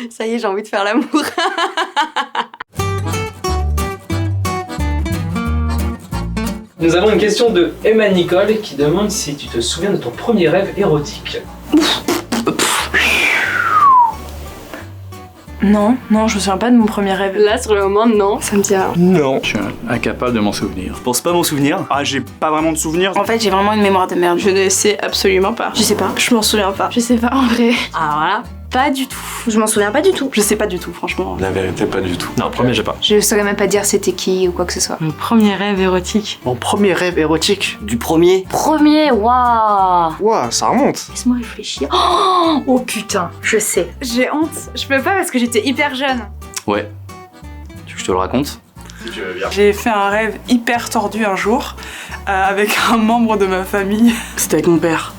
Ça y est, j'ai envie de faire l'amour. Nous avons une question de Emma Nicole qui demande si tu te souviens de ton premier rêve érotique. Non, je me souviens pas de mon premier rêve. Là, sur le moment, non, ça me dit rien. Non. Je suis incapable de m'en souvenir. Je pense pas m'en souvenir. Ah, j'ai pas vraiment de souvenir. En fait, j'ai vraiment une mémoire de merde. Je ne sais absolument pas. Je sais pas. Je m'en souviens pas. Je sais pas en vrai. Ah voilà, pas du tout. Je m'en souviens pas du tout. Je sais pas du tout, franchement. La vérité, pas du tout. Non, premier, j'ai pas. Je saurais même pas dire c'était qui ou quoi que ce soit. Mon premier rêve érotique. Mon premier rêve érotique. Du premier? Premier, waouh. Ouah, ça remonte. Laisse-moi réfléchir. Oh putain, je sais. J'ai honte. Je peux pas parce que j'étais hyper jeune. Ouais. Tu veux que je te le raconte? Si tu veux bien. J'ai fait un rêve hyper tordu un jour avec un membre de ma famille. C'était avec mon père.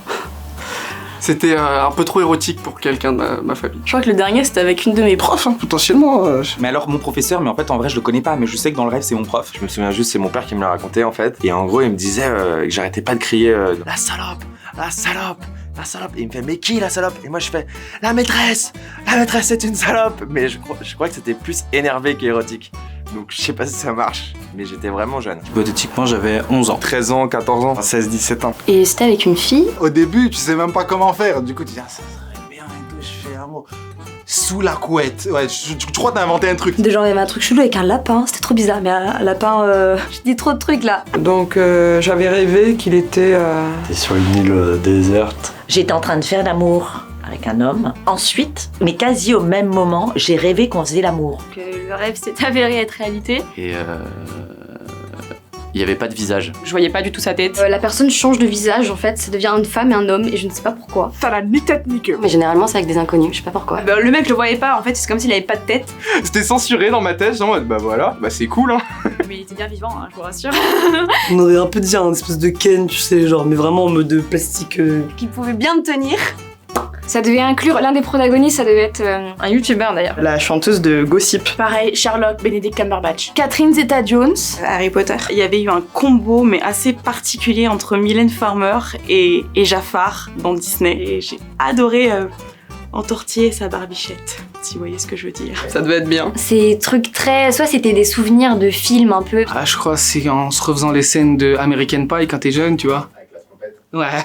C'était un peu trop érotique pour quelqu'un de ma famille. Je crois que le dernier c'était avec une de mes profs. Potentiellement. Mais alors mon professeur, mais en fait en vrai je le connais pas, mais je sais que dans le rêve c'est mon prof. Je me souviens juste, c'est mon père qui me l'a raconté en fait. Et en gros, il me disait que j'arrêtais pas de crier la salope, la salope, la salope. Et il me fait, mais qui la salope? Et moi je fais, la maîtresse c'est une salope. Mais je crois que c'était plus énervé qu'érotique. Donc je sais pas si ça marche, mais j'étais vraiment jeune. Hypothétiquement, j'avais 11 ans. 13 ans, 14 ans, 16, 17 ans. Et c'était avec une fille. Au début, tu sais même pas comment faire. Du coup, tu dis, ah, ça serait bien et tout, je fais un mot. Sous la couette. Ouais, tu crois que t'as inventé un truc. De genre, il y avait un truc chelou avec un lapin, c'était trop bizarre, mais un lapin, je dis trop de trucs là. Donc j'avais rêvé qu'il était... T'es sur une île déserte. J'étais en train de faire l'amour avec un homme. Ensuite, mais quasi au même moment, j'ai rêvé qu'on faisait l'amour. Que le rêve s'est avéré être réalité. Et il y avait pas de visage. Je voyais pas du tout sa tête. La personne change de visage en fait, ça devient une femme et un homme et je ne sais pas pourquoi. Ça n'a ni tête ni queue. Mais généralement c'est avec des inconnus, je sais pas pourquoi. Bah, le mec je le voyais pas, en fait c'est comme s'il avait pas de tête. C'était censuré dans ma tête, genre en mode, bah voilà, bah c'est cool hein. Mais il était bien vivant, hein, je vous rassure. On aurait un peu dit un espèce de Ken, tu sais, genre, mais vraiment en mode plastique. Qui pouvait bien tenir. Ça devait inclure l'un des protagonistes, ça devait être Un youtubeur d'ailleurs. La chanteuse de Gossip. Pareil, Sherlock, Benedict Cumberbatch. Catherine Zeta-Jones, Harry Potter. Il y avait eu un combo mais assez particulier entre Mylène Farmer et Jafar dans Disney. Et j'ai adoré entortiller sa barbichette, si vous voyez ce que je veux dire. Ça devait être bien. ces trucs très... Soit c'était des souvenirs de films un peu. Ah, je crois que c'est en se refaisant les scènes de American Pie quand t'es jeune, tu vois. Avec la trompette. Ouais.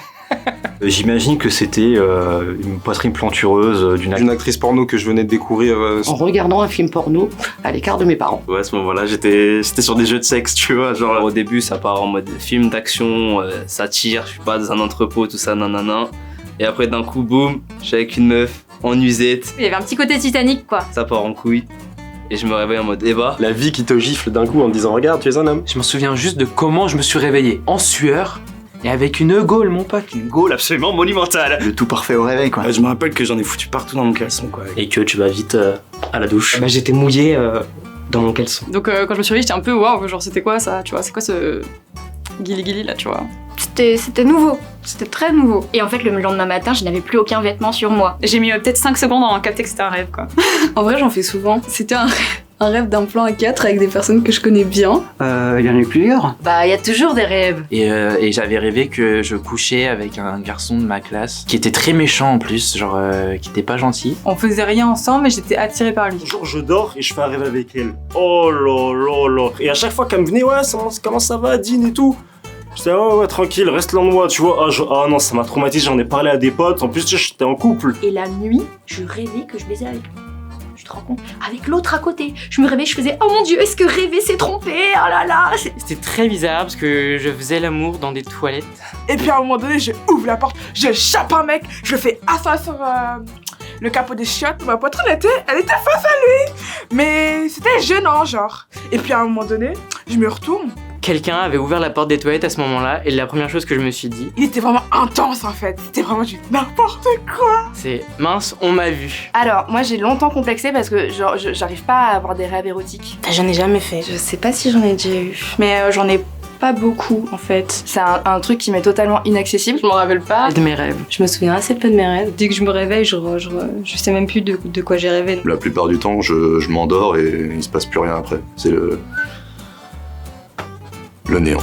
J'imagine que c'était une poitrine plantureuse D'une actrice porno que je venais de découvrir. En regardant un film porno à l'écart de mes parents. Ouais, à ce moment-là, j'étais sur des jeux de sexe, tu vois, genre... Au début, ça part en mode film d'action, ça tire, je suis pas dans un entrepôt, tout ça, nanana. Et après, d'un coup, boum, je suis avec une meuf en nuisette. Il y avait un petit côté Titanic quoi. Ça part en couille. Et je me réveille en mode Eva. La vie qui te gifle d'un coup en te disant, regarde, tu es un homme. Je me souviens juste de comment je me suis réveillé. En sueur et avec une gaule, mon pote. Une gaule absolument monumentale. Le tout parfait au réveil, quoi. Je me rappelle que j'en ai foutu partout dans mon caleçon, quoi. Et que tu vas vite à la douche. Bah, j'étais mouillé dans mon caleçon. Donc quand je me suis réveillée, j'étais un peu waouh, genre c'était quoi ça, tu vois, c'est quoi ce guili là, tu vois. C'était nouveau, c'était très nouveau. Et en fait, le lendemain matin, je n'avais plus aucun vêtement sur moi. J'ai mis peut-être 5 secondes à capter que c'était un rêve, quoi. En vrai j'en fais souvent. C'était un rêve d'un plan à 4 avec des personnes que je connais bien. Il y en a eu plusieurs. Bah il y a toujours des rêves. Et j'avais rêvé que je couchais avec un garçon de ma classe qui était très méchant en plus, genre qui était pas gentil. On faisait rien ensemble mais j'étais attirée par lui. Un jour, je dors et je fais un rêve avec elle. Oh là là là. Et à chaque fois qu'elle me venait, ouais, comment ça va, Dean et tout. Je disais, ouais, tranquille, reste là de moi, tu vois. Ah non, ça m'a traumatisé, j'en ai parlé à des potes. En plus, tu sais, j'étais en couple. Et la nuit, je rêvais que je baisais avec lui. Tu te rends compte? Avec l'autre à côté. Je me réveillais, je faisais, oh mon Dieu, est-ce que rêver c'est tromper? Oh là là. C'était très bizarre parce que je faisais l'amour dans des toilettes. Et puis à un moment donné, je ouvre la porte, je chape un mec, je le fais asseoir sur le capot des chiottes. Ma poitrine elle était face à lui. Mais c'était gênant, genre. Et puis à un moment donné, je me retourne. Quelqu'un avait ouvert la porte des toilettes à ce moment-là et la première chose que je me suis dit, Il était vraiment intense en fait. C'était vraiment du n'importe quoi. c'est mince, on m'a vu. Alors, moi j'ai longtemps complexé parce que genre, j'arrive pas à avoir des rêves érotiques. J'en ai jamais fait. Je sais pas si j'en ai déjà eu. Mais j'en ai pas beaucoup en fait. C'est un truc qui m'est totalement inaccessible. Je m'en rappelle pas De mes rêves. Je me souviens assez peu de mes rêves. Dès que je me réveille, je sais même plus de quoi j'ai rêvé. La plupart du temps, je m'endors et il se passe plus rien après. C'est le néant.